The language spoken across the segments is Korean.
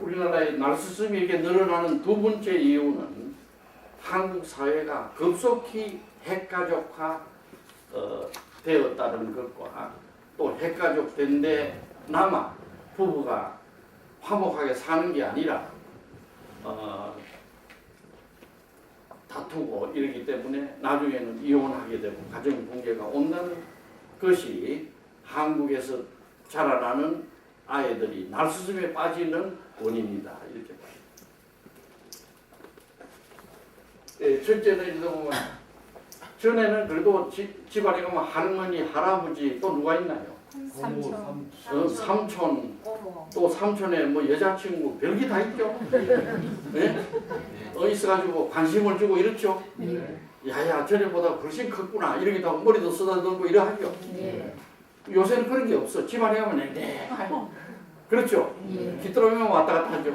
우리나라의 나르시즘이 이렇게 늘어나는 두 번째 이유는 한국 사회가 급속히 핵가족화 되었다는 것과 또 핵가족 된데 남아 부부가 화목하게 사는 게 아니라 다투고 이러기 때문에 나중에는 이혼하게 되고 가정 붕괴가 온다는 것이 한국에서 자라나는 아이들이 나르시즘에 빠지는 원인이다 이렇게 봐요. 예, 첫째는 이렇게 보면 전에는 그래도 집안에 가면 할머니, 할아버지 또 누가 있나요? 삼촌. 삼촌, 또 삼촌의 뭐 여자친구 별게 다 있죠. 네? 있어가지고 관심을 주고 이렇죠. 네. 야야 전에보다 훨씬 컸구나 이러기도 하고 머리도 쓰다듬고 이러 하죠. 네. 요새는 그런 게 없어. 집안에 가면 네. 그렇죠. 귀뚜라미만 왔다 갔다 하죠.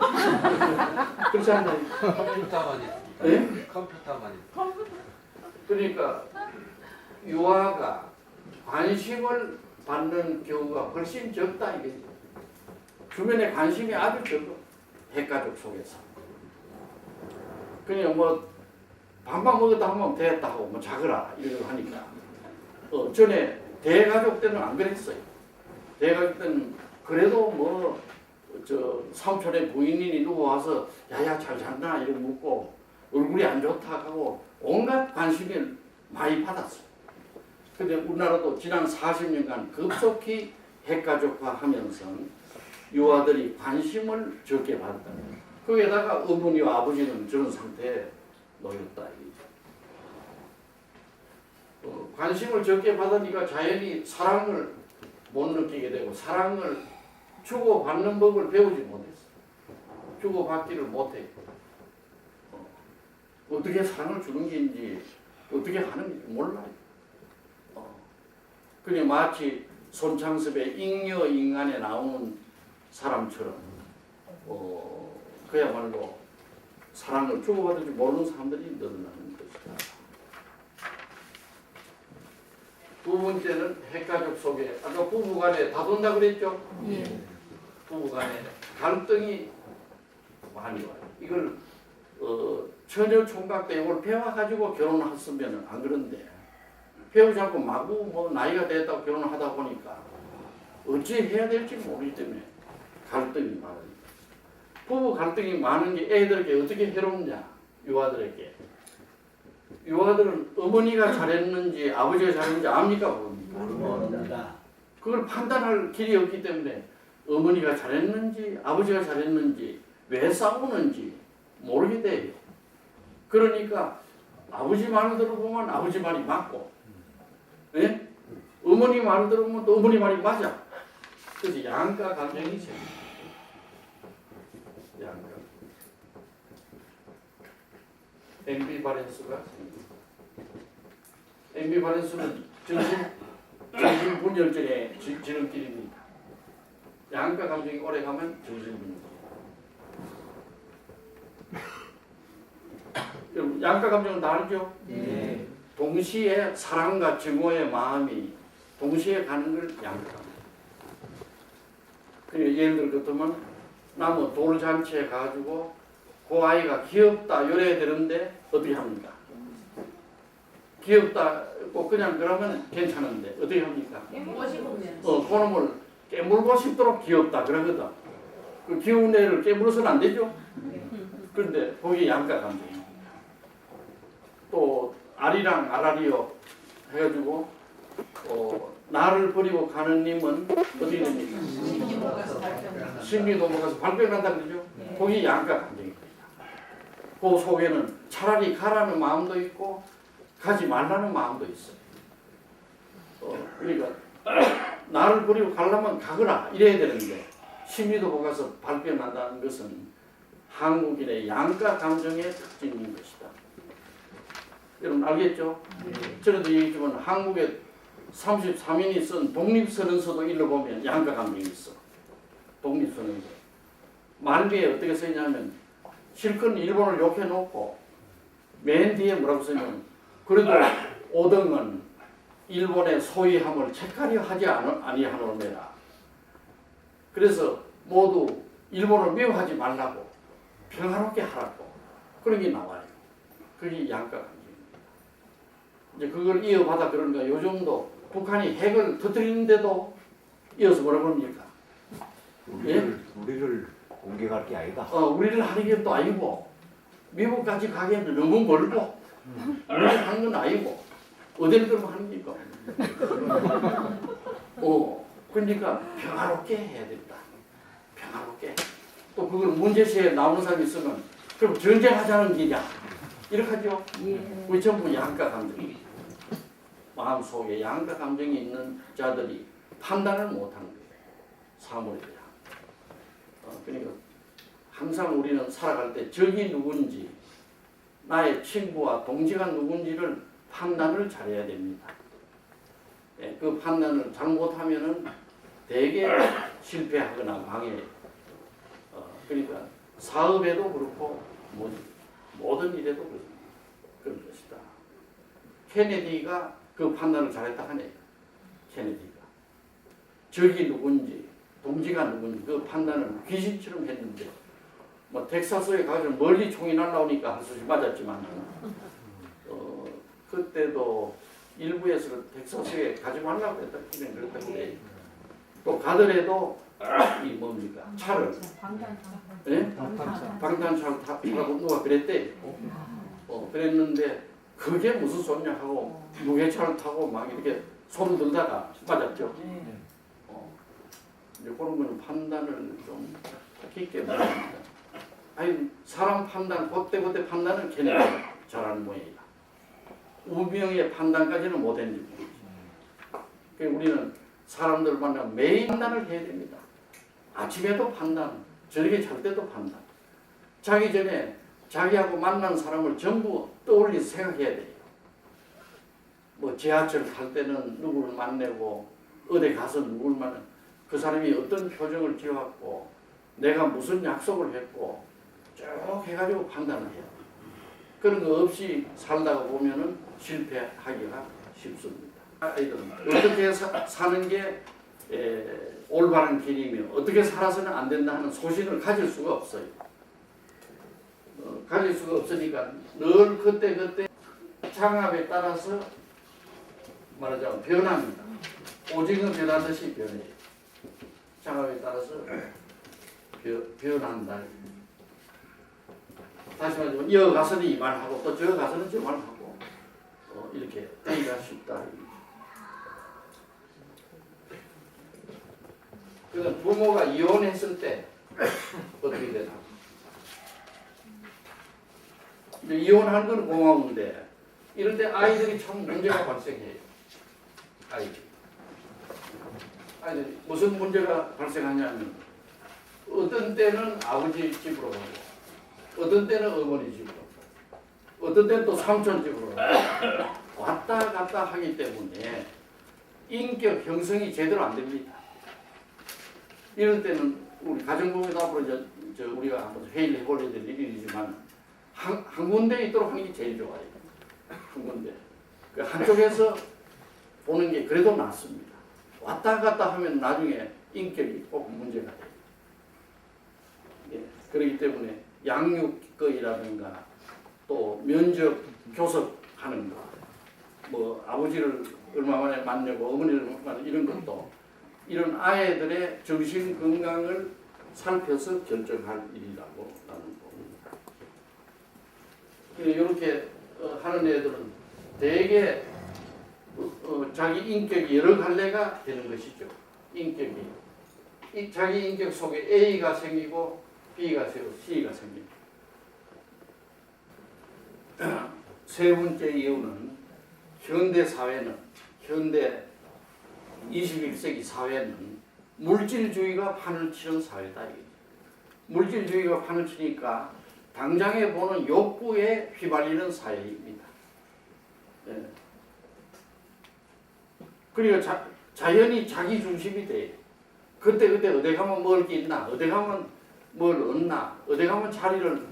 그렇지 않나요? 컴퓨터만 있습니다. 네? 컴퓨터만 있습니다. 그러니까 유아가 관심을 받는 경우가 훨씬 적다 이게. 주변에 관심이 아주 적어. 핵가족 속에서. 그냥 뭐 밥만 먹었다 하면 됐다 하고 뭐 자거라 이러고 하니까. 전에 대가족 때는 안 그랬어요. 대가족 때는 그래도 뭐 저 삼촌의 부인이 누구 와서 야야 잘 잤나 이렇게 묻고 얼굴이 안 좋다 하고 온갖 관심을 많이 받았어요. 근데 우리나라도 지난 40년간 급속히 핵가족화하면서 유아들이 관심을 적게 받았다. 거기에다가 어머니와 아버지는 저런 상태에 놓였다. 관심을 적게 받으니까 자연히 사랑을 못 느끼게 되고 사랑을 주고받는 법을 배우지 못했어. 주고받기를 못해. 어떻게 사랑을 주는 게인지 어떻게 하는 게 몰라요. 그냥 마치 손창섭의 잉여인간에 나오는 사람처럼 그야말로 사랑을 주고받을 줄 모르는 사람들이 늘어나는 것이다. 두 번째는 핵가족 속에 아까 부부간에 다툰다 그랬죠? 예. 부부간에 갈등이 많이 와요. 이걸 처녀 총각 때 이걸 배워가지고 결혼했으면 안 그런데 배우지 않고 마구 뭐 나이가 됐다고 결혼하다 보니까 어찌 해야 될지 모르기 때문에 갈등이 많아요. 부부 갈등이 많은 게 애들에게 어떻게 해롭냐? 유아들에게. 유아들은 어머니가 잘했는지 아버지가 잘했는지 압니까? 모릅니다. 그걸 판단할 길이 없기 때문에 어머니가 잘했는지 아버지가 잘했는지 왜 싸우는지 모르게 돼요. 그러니까 아버지 말을 들어보면 아버지 말이 맞고 예? 어머니 말을 들어보면 또 어머니 말이 맞아. 그래서 양가 감정이 생깁니다. 양가. 앰비바렌스가 생깁니다. 앰비바렌스는 정신분열증의 지름길입니다. 양가 감정이 오래 가면 정신분열증. 여러분 양가 감정은 다르죠? 네. 동시에 사랑과 증오의 마음이 동시에 가는 걸 양가 감정. 그러니까 예를 들면 나무 돌잔치에 가지고 그 아이가 귀엽다 요래야 되는데 어떻게 합니까? 귀엽다고 그냥 그러면 괜찮은데 어떻게 합니까? 그놈을 깨물고 싶도록 귀엽다 그러거든. 그 귀여운 애를 깨물어서는 안 되죠? 그런데 거기 양가 감정입니다. 또 아리랑 아라리요 해가지고 나를 버리고 가는 님은 어떻게 됩니까? 심리도 못 가서 발병한다 그러죠? 거기 양가 감정입니다. 그 속에는 차라리 가라는 마음도 있고 가지 말라는 마음도 있어요. 그러니까 나를 버리고 가려면 가거라 이래야 되는데 심리도 못 가서 발병한다는 것은 한국인의 양가 감정의 특징인 것이다. 여러분 알겠죠? 전에도 얘기했지만 한국에 33인이 쓴 독립선언서도 읽어보면 양가 감정이 있어. 독립선언서. 말미에 어떻게 써있냐면 실컷 일본을 욕해놓고 맨 뒤에 뭐라고 써있냐면 그래도 오등은 일본의 소위함을 책하려 하지 아니하노매라. 그래서 모두 일본을 미워하지 말라고 평화롭게 하라고 그런 게 나와요. 그게 양가 감정입니다. 이제 그걸 이어받아 그러니까 요즘도 북한이 핵을 터뜨리는데도 이어서 뭐라고 합니까? 우리를 공격할 게 아니다. 우리를 하는 게 또 아니고 미국까지 가기에는 너무 멀고 우리를 하는 건 아니고 어딜 그러면 하는 겁니까? 그러니까 평화롭게 해야 된다. 평화롭게. 또 그걸 문제시에 나오는 사람이 있으면 그럼 전쟁하자는 길이야. 이렇게 하죠. 우리 전부 양가 감정이 마음속에 양가 감정이 있는 자들이 판단을 못하는 거예요. 사물에 대한. 그러니까 항상 우리는 살아갈 때 적이 누군지 나의 친구와 동지가 누군지를 판단을 잘해야 됩니다. 그 판단을 잘못하면은 대개 실패하거나 망해요. 그러니까 사업에도 그렇고 모든 일에도 그런 것이다. 케네디가 그 판단을 잘했다 하네요. 케네디가 적이 누군지 동지가 누군지 그 판단을 귀신처럼 했는데 뭐 텍사스에 가서 멀리 총이 날라오니까 한 수씩 맞았지만 그때도 일부에서 텍사스에 가지 말라고 했다 그랬다 그래. 또 가더라도 이 뭡니까 차를 방탄차를 타라고 누가 그랬대. 그랬는데 그게 무슨 소리냐 하고 무게차를 타고 막 이렇게 손 들다가 맞았죠. 이제 그런 거는 판단을 좀 깊게 못합니다. 아니 사람 판단 그때 판단은 걔네가 잘하는 모양이다. 운명의 판단까지는 못했는지 모르지. 그러니까 우리는 사람들 만나면 매일 판단을 해야 됩니다. 아침에도 판단, 저녁에 잘 때도 판단. 자기 전에 자기하고 만난 사람을 전부 떠올려서 생각해야 돼요. 뭐 지하철 탈 때는 누구를 만나고 어디 가서 누구를 만나 그 사람이 어떤 표정을 지어왔고 내가 무슨 약속을 했고 쭉 해가지고 판단을 해요. 그런 거 없이 살다가 보면은 실패하기가 쉽습니다. 아이들은 어떻게 사는 게 올바른 길이며 어떻게 살아서는 안 된다 하는 소신을 가질 수가 없어요. 가질 수가 없으니까 늘 그때 장압에 따라서 말하자면 변합니다. 오징어 변하듯이 변해요. 장압에 따라서 변한다. 다시 말하면 여 가서는 이 말하고 또 저 가서는 저 말하고 이렇게 되기가 쉽다. 그래서 부모가 이혼했을 때 어떻게 되나? 이제 이혼한 건 고마운데 이럴 때 아이들이 참 문제가 발생해요. 아이들이 무슨 문제가 발생하냐면 어떤 때는 아버지 집으로 가고 어떤 때는 어머니 집으로 가고 어떤 때는 또 삼촌 집으로 가고 왔다 갔다 하기 때문에 인격 형성이 제대로 안 됩니다. 이럴 때는 우리 가정부에서 앞으로 우리가 한번 회의를 해볼래야 될 일이지만 한 군데 있도록 하는 게 제일 좋아요. 한 군데. 그 한쪽에서 보는 게 그래도 낫습니다. 왔다 갔다 하면 나중에 인격이 꼭 문제가 돼요. 예, 그렇기 때문에 양육거이라든가 또 면접 교섭하는 거, 뭐 아버지를 얼마 만에 만나고 어머니를 만나고 이런 것도 이런 아이들의 정신 건강을 살펴서 결정할 일이라고 나는 봅니다. 이렇게 하는 애들은 대개 자기 인격이 여러 갈래가 되는 것이죠. 인격이 자기 인격 속에 A가 생기고 B가 생기고 C가 생깁니다. 세 번째 이유는 현대 사회는 현대 21세기 사회는 물질주의가 판을 치는 사회다. 물질주의가 판을 치니까 당장에 보는 욕구에 휘말리는 사회입니다. 네. 그러니까 자연히 자기 중심이 돼요. 그때 어디 가면 먹을 게 있나, 어디 가면 뭘 얻나, 어디 가면 자리를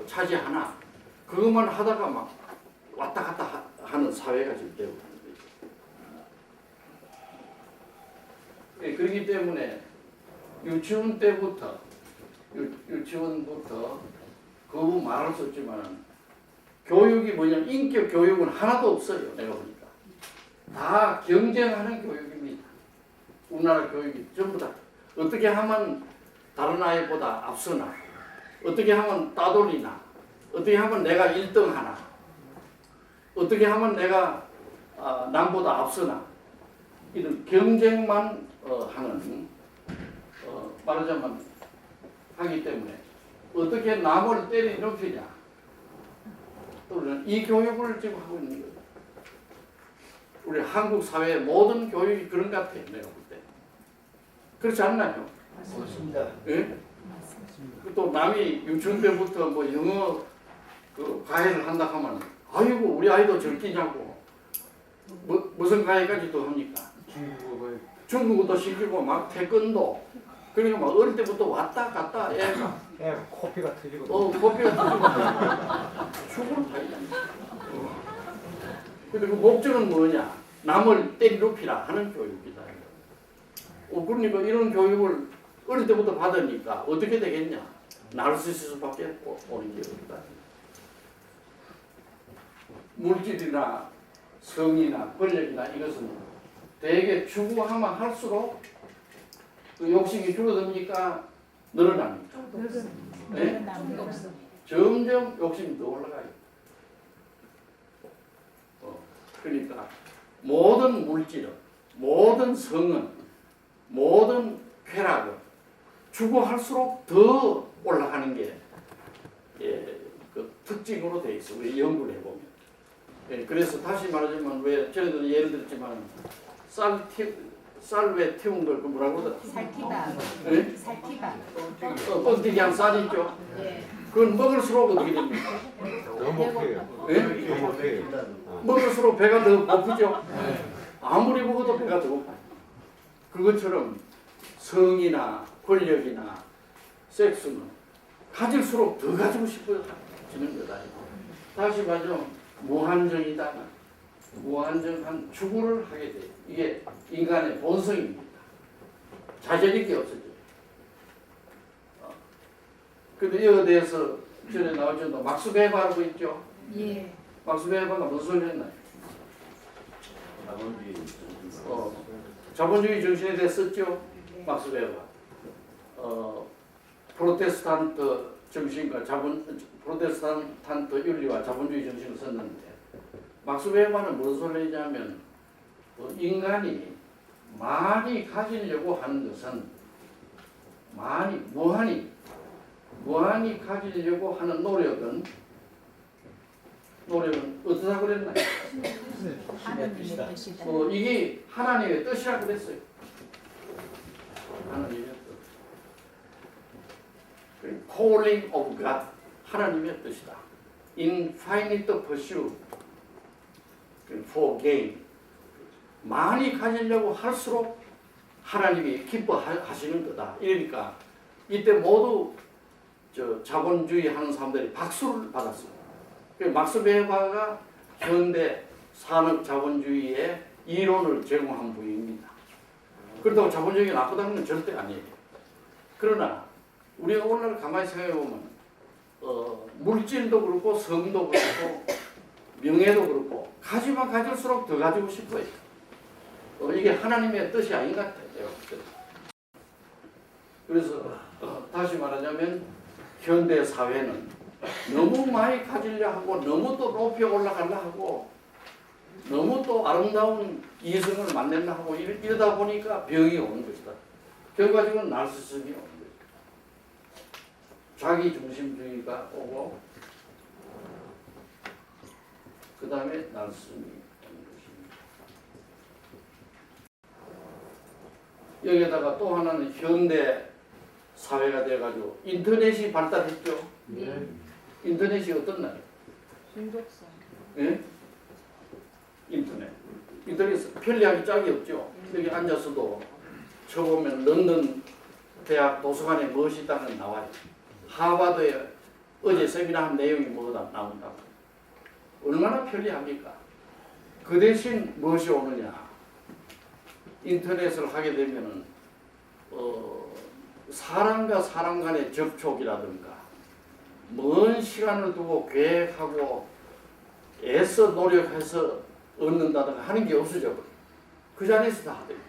차지하나, 그것만 하다가 막 왔다 갔다 하는 사회가 지금 되고 있는 거죠. 네, 그렇기 때문에 유치원 때부터 유치원부터 그 말할 수 없지만 교육이 뭐냐면 인격 교육은 하나도 없어요. 내가 보니까 다 경쟁하는 교육입니다. 우리나라 교육이 전부 다 어떻게 하면 다른 아이보다 앞서나, 어떻게 하면 따돌리나, 어떻게 하면 내가 1등 하나, 어떻게 하면 내가 남보다 앞서나, 이런 경쟁만 하는 말하자면 하기 때문에 어떻게 남을 때려 높이냐, 또는 이 교육을 지금 하고 있는 거예요. 우리 한국 사회의 모든 교육이 그런 것 같아요. 내가 볼 때. 그렇지 않나요? 맞습니다. 예? 또 남이 유치원 때부터 뭐 영어 그 과외를 한다 하면 아이고 우리 아이도 저끼냐고 무슨 과외까지 또 합니까? 중국어도 시키고 막 태권도 그러니까 막 어릴 때부터 왔다 갔다 애가 코피가 터지고 코피가 터지고 죽을 파이다. 근데 그 목적은 뭐냐? 남을 때리 높이라 하는 교육이다. 그러니까 이런 교육을 어릴 때부터 받으니까 어떻게 되겠냐? 나르시시스밖에 오는 게 없다. 물질이나 성이나 권력이나 이것은 되게 추구하면 할수록 그 욕심이 줄어듭니까? 늘어납니까? 네? 점점 욕심이 더 올라가요. 그러니까 모든 물질은, 모든 성은, 모든 쾌락은 추구할수록 더 올라가는 게 그 특징으로 되어 있어. 우리 연구를 해보면. 그래서 다시 말하자면 왜 저희도 예를 들었지만 쌀 왜 태운 걸 그 뭐라고 그러더라? 살티바. 네? 살티바. 뻥튀기 한 쌀 있죠? 그건 먹을수록 어떻게 됩니까? 너무 예? 먹을수록 배가 더 고프죠? 아무리 먹어도 배가 더 고파요. 그것처럼 성이나 권력이나 섹스는 가질수록 더 가지고 싶어지는 거다. 다시 말하면 무한정이다. 무한정한 추구를 하게 돼요. 이게 인간의 본성입니다. 자제력이 없어져요. 근데 이에 대해서 전에 나올 정도 막스 베버라고 있죠? 예. 막스 베버가 무슨 소리를 했나요? 자본주의 정신에 대해 썼죠? 막스 베버. 프로테스탄트 정신과 프로테스탄트 윤리와 자본주의 정신을 썼는데 막스 베버는 무슨 소리를 했냐면 인간이 많이 가지려고 하는 것은 무한히 가지려고 하는 노력은 어떠다고 그랬나요? 하나님의 뜻이다. 이게 하나님의 뜻이라고 그랬어요. 하나님의 뜻. Calling of God, 하나님의 뜻이다. Infinite pursuit for gain. 많이 가지려고 할수록 하나님이 기뻐하시는 거다. 이러니까 이때 모두 자본주의 하는 사람들이 박수를 받았어요. 막스 베버가 현대 산업 자본주의의 이론을 제공한 분입니다. 그렇다고 자본주의가 나쁘다는 건 절대 아니에요. 그러나 우리가 오늘 가만히 생각해 보면 물질도 그렇고 성도 그렇고 명예도 그렇고 가지만 가질수록 더 가지고 싶어요. 이게 하나님의 뜻이 아닌 것 같아요. 그래서 다시 말하자면 현대 사회는 너무 많이 가지려 하고 너무 또 높이 올라가려 하고 너무 또 아름다운 이성을 만들려 하고 이러다 보니까 병이 오는 것이다. 결과적으로 나르시즘이 오는 거예요. 자기 중심주의가 오고 그 다음에 나르시즘이 오는 것입니다. 여기에다가 또 하나는 현대 사회가 돼가지고 인터넷이 발달했죠. 예. 인터넷이 어떻나요? 중독성. 예? 인터넷 편리하기 짝이 없죠. 여기 앉아서도 쳐보면 런던 대학 도서관에 무엇이 있다는 건 나와요. 하버드에 어제 세미나 한 내용이 뭐다 나온다고. 얼마나 편리합니까? 그 대신 무엇이 오느냐? 인터넷을 하게 되면은 사람과 사람 간의 접촉이라든가 먼 시간을 두고 계획하고 애써 노력해서 얻는다든가 하는 게 없어져 버려요. 그 자리에서 다 하더라고요.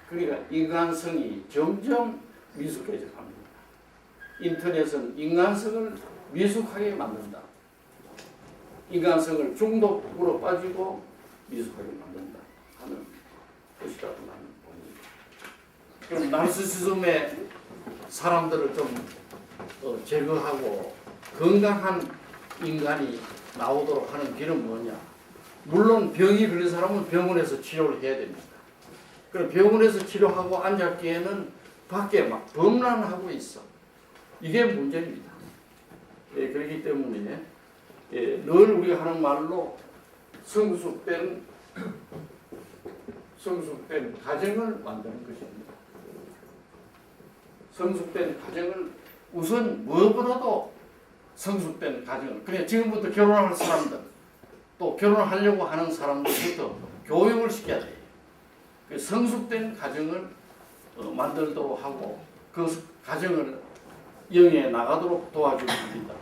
그러니까 인간성이 점점 미숙해져 갑니다. 인터넷은 인간성을 미숙하게 만든다. 인간성을 중독으로 빠지고 미숙하게 만든다 하는 것이라고 나는 봅니다. 그럼 나르시시즘의 사람들을 좀 제거하고 건강한 인간이 나오도록 하는 길은 뭐냐? 물론 병이 걸린 사람은 병원에서 치료를 해야 됩니다. 그럼 병원에서 치료하고 앉았기에는 밖에 막 범람하고 있어. 이게 문제입니다. 예, 그렇기 때문에 늘 우리가 하는 말로 성숙된 가정을 만드는 것입니다. 성숙된 가정을 우선 무엇보다도 성숙된 가정을 그냥 지금부터 결혼할 사람들 또 결혼하려고 하는 사람들부터 교육을 시켜야 돼요. 그 성숙된 가정을 만들도록 하고 그 가정을 영위해 나가도록 도와주는 겁니다.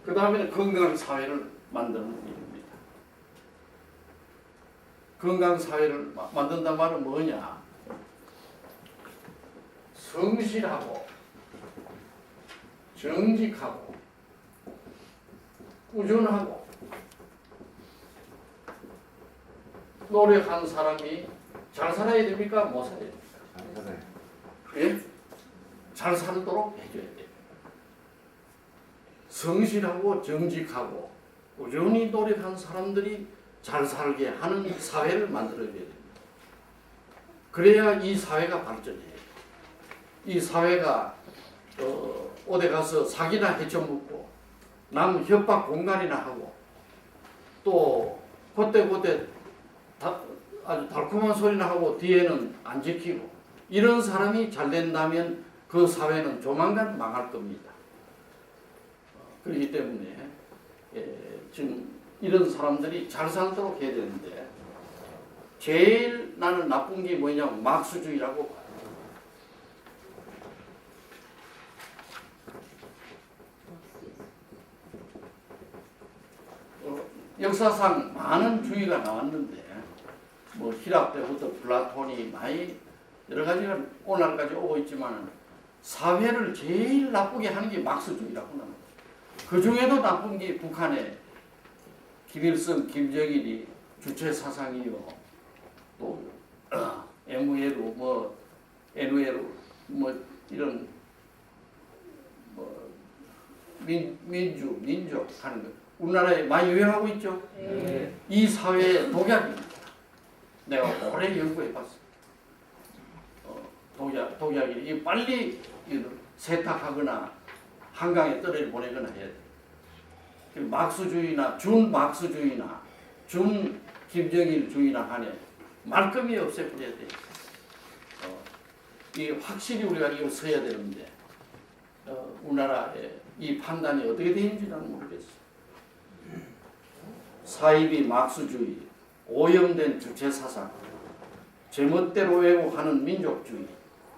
그 다음에는 건강한 사회를 만드는 일입니다. 건강한 사회를 만든단 말은 뭐냐? 성실하고 정직하고 꾸준하고 노력한 사람이 잘 살아야 됩니까? 못 살아야 됩니까? 예? 잘 살도록 해줘야 돼요. 성실하고 정직하고 꾸준히 노력한 사람들이 잘 살게 하는 사회를 만들어야 됩니다. 그래야 이 사회가 발전해요. 이 사회가 어디 가서 사기나 헤쳐먹고 남 협박 공간이나 하고 또 그때 아주 달콤한 소리나 하고 뒤에는 안 지키고 이런 사람이 잘 된다면 그 사회는 조만간 망할 겁니다. 그렇기 때문에 지금 이런 사람들이 잘 살도록 해야 되는데 제일 나는 나쁜 게 뭐냐면 막수주의라고 봐요. 역사상 많은 주의가 나왔는데 뭐 히랍 때부터 플라톤이 많이 여러 가지가 오늘날까지 오고 있지만 사회를 제일 나쁘게 하는 게 막스주의라고 합니다. 그 중에도 나쁜 게 북한의 김일성, 김정일이 주체 사상이요, 또 MV로 뭐 NV로 뭐 이런 뭐 민족 하는 것. 우리나라에 많이 유행하고 있죠. 이 사회의 독약입니다. 내가 오래 연구해봤어. 독약이 이 빨리 세탁하거나 한강에 떨어져 보내거나 해야 돼. 막수주의나 준막수주의나 준김정일주의나 간에 말끔히 없애버려야 돼. 이 확실히 우리가 이걸 써야 되는데 우리나라의 이 판단이 어떻게 되는지는 모르겠어. 사이비 막수주의, 오염된 주체사상, 제멋대로 왜곡하는 민족주의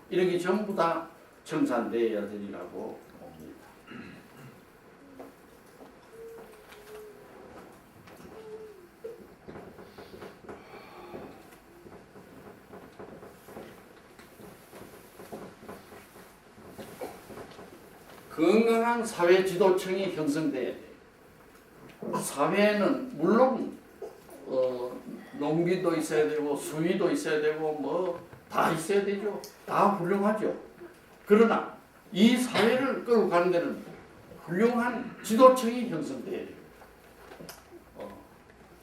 이런 게 전부 다 청산되어야 되리라고 봅니다. 건강한 사회 지도층이 형성돼야 돼요. 사회는 물론 농기도 있어야 되고 수의도 있어야 되고 뭐 다 있어야 되죠. 다 훌륭하죠. 그러나 이 사회를 끌고 가는 데는 훌륭한 지도층이 형성돼야 돼요.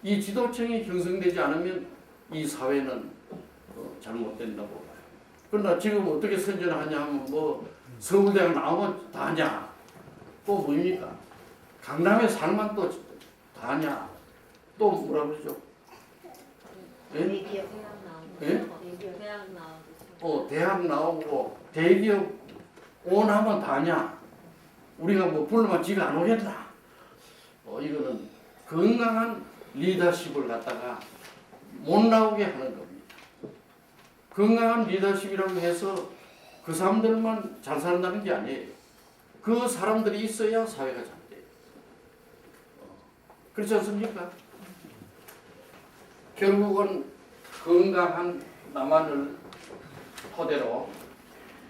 이 지도층이 형성되지 않으면 이 사회는 잘못된다고 봐요. 그러나 지금 어떻게 선전하냐 하면 뭐 서울대학 나오면 다냐? 또 뭡니까? 강남에 살만 또 다냐? 또 뭐라 그러죠? 예? 예? 대학 나오고 대기업 오하면 다냐? 우리가 뭐 불러만 지가 안 오겠나? 이거는 건강한 리더십을 갖다가 못 나오게 하는 겁니다. 건강한 리더십이라고 해서 그 사람들만 잘 산다는 게 아니에요. 그 사람들이 있어야 사회가 잘 돼요. 그렇지 않습니까? 결국은 건강한 남한을 토대로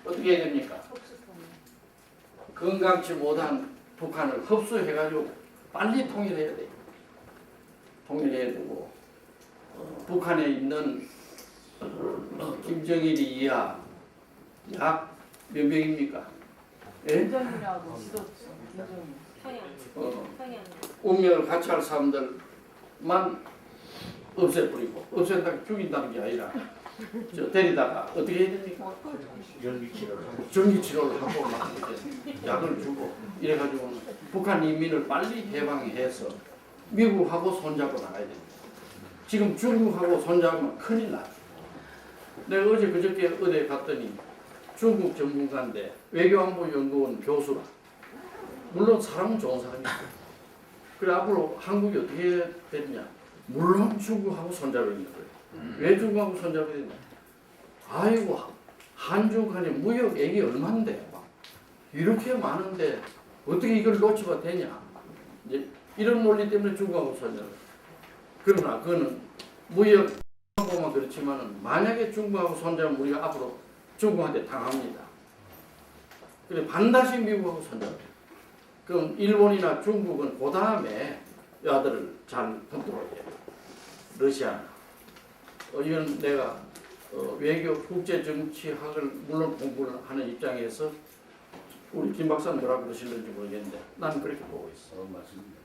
어떻게 해야 됩니까? 건강치 못한 북한을 흡수해가지고 빨리 통일해야 돼요. 통일해야 되고 북한에 있는 김정일이 이하 약 몇 명입니까? 예? 김정일하고 지도부 김정일. 운명을 같이 할 사람들만 없애버리고 없앤다 죽인다는 게 아니라 데리다가 어떻게 해야 됩니까? 전기 치료를 하고 막 약을 주고 이래가지고 북한 인민을 빨리 해방해서 미국하고 손잡고 나가야 됩니다. 지금 중국하고 손잡으면 큰일 나요. 내가 어제 그저께 어디에 갔더니 중국 전문가인데 외교안보연구원 교수라. 물론 사람은 좋은 사람이고 그래 앞으로 한국이 어떻게 해야 되느냐. 물론 중국하고 손잡아야 되는 거예요. 왜 중국하고 손잡아야 되냐. 아이고 한중 간의 무역액이 얼만데 이렇게 많은데 어떻게 이걸 놓치면 되냐. 이제 이런 논리 때문에 중국하고 손잡아요. 그러나 그거는 무역하고만 그렇지만은 만약에 중국하고 손잡으면 우리가 앞으로 중국한테 당합니다. 그래 반드시 미국하고 손잡아요. 그럼 일본이나 중국은 그 다음에 여아들을 잘 컨트롤해요. 러시아. 이건 내가 외교 국제정치학을 물론 공부를 하는 입장에서 우리 김 박사는 뭐라고 그러실는지 모르겠는데 나는 그렇게 보고 있어. 맞습니다.